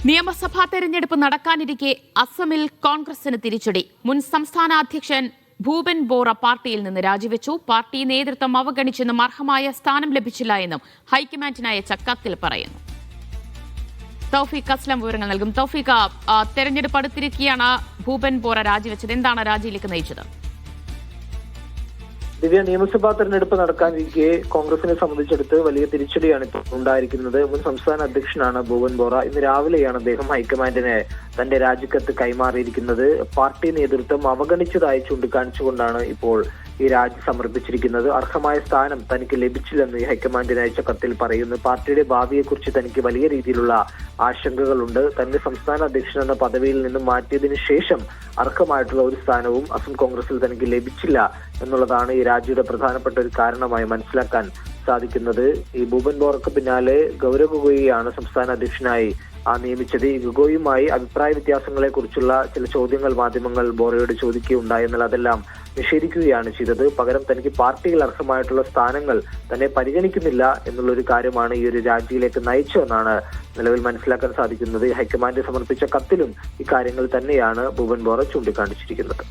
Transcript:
നിയമസഭാ തെരഞ്ഞെടുപ്പ് നടക്കാനിരിക്കെ അസമിൽ കോൺഗ്രസിന് തിരിച്ചടി. മുൻ സംസ്ഥാന അധ്യക്ഷൻ ഭൂപൻ ബോറ പാർട്ടിയിൽ നിന്ന് രാജിവെച്ചു. പാർട്ടി നേതൃത്വം അവഗണിച്ചെന്നും അർഹമായ സ്ഥാനം ലഭിച്ചില്ല എന്നും ഹൈക്കമാൻഡിന് അയച്ച കത്തിൽ പറയുന്നു. തൗഫീഖ് അസ്ലം വിവരങ്ങൾ നൽകും. തൗഫീഖ്, തെരഞ്ഞെടുപ്പ് അടുത്തിരിക്കെയാണ് ഭൂപൻ ബോറ രാജിവെച്ചത്. എന്താണ് രാജിയിലേക്ക് നയിച്ചത്? ദിവ്യ, നിയമസഭാ തെരഞ്ഞെടുപ്പ് നടക്കാനിരിക്കെ കോൺഗ്രസിനെ സംബന്ധിച്ചെടുത്ത് വലിയ തിരിച്ചടിയാണ് ഇപ്പോൾ ഉണ്ടായിരിക്കുന്നത്. മുൻ സംസ്ഥാന അധ്യക്ഷനാണ് ഭൂപൻ ബോറ. ഇന്ന് രാവിലെയാണ് അദ്ദേഹം ഹൈക്കമാൻഡിന് തന്റെ രാജിക്കത്ത് കൈമാറിയിരിക്കുന്നത്. പാർട്ടി നേതൃത്വം അവഗണിച്ചതായി ചൂണ്ടിക്കാണിച്ചുകൊണ്ടാണ് ഇപ്പോൾ ഈ രാജി സമർപ്പിച്ചിരിക്കുന്നത്. അർഹമായ സ്ഥാനം തനിക്ക് ലഭിച്ചില്ലെന്ന് ഈ ഹൈക്കമാൻഡിന് അയച്ച കത്തിൽ പറയുന്നു. പാർട്ടിയുടെ ഭാവിയെക്കുറിച്ച് തനിക്ക് വലിയ രീതിയിലുള്ള ആശങ്കകളുണ്ട്. തന്നെ സംസ്ഥാന അധ്യക്ഷൻ എന്ന പദവിയിൽ നിന്നും മാറ്റിയതിനു ശേഷം അർഹമായിട്ടുള്ള ഒരു സ്ഥാനവും അസം കോൺഗ്രസിൽ തനിക്ക് ലഭിച്ചില്ല എന്നുള്ളതാണ് ഈ രാജിയുടെ പ്രധാനപ്പെട്ട ഒരു കാരണമായി മനസ്സിലാക്കാൻ സാധിക്കുന്നത്. ഈ ഭൂപൻ ബോറയ്ക്ക് പിന്നാലെ ഗൗരവ് ഗൊഗോയിയാണ് സംസ്ഥാന അധ്യക്ഷനായി നിയമിച്ചത്. ഈ ഗൊഗോയുമായി അഭിപ്രായ വ്യത്യാസങ്ങളെ കുറിച്ചുള്ള ചില ചോദ്യങ്ങൾ മാധ്യമങ്ങൾ ബോറയോട് ചോദിക്കുകയുണ്ടായി. എന്നാൽ അതെല്ലാം നിഷേധിക്കുകയാണ് ചെയ്തത്. പകരം തനിക്ക് പാർട്ടിയിൽ അർഹമായിട്ടുള്ള സ്ഥാനങ്ങൾ തന്നെ പരിഗണിക്കുന്നില്ല എന്നുള്ളൊരു കാര്യമാണ് ഈ ഒരു രാജിയിലേക്ക് നയിച്ചതെന്നാണ് നിലവിൽ മനസ്സിലാക്കാൻ സാധിക്കുന്നത്. ഹൈക്കമാൻഡ് സമർപ്പിച്ച കത്തിലും ഇക്കാര്യങ്ങൾ തന്നെയാണ് ഭൂപൻ ബോറ ചൂണ്ടിക്കാണിച്ചിരിക്കുന്നത്.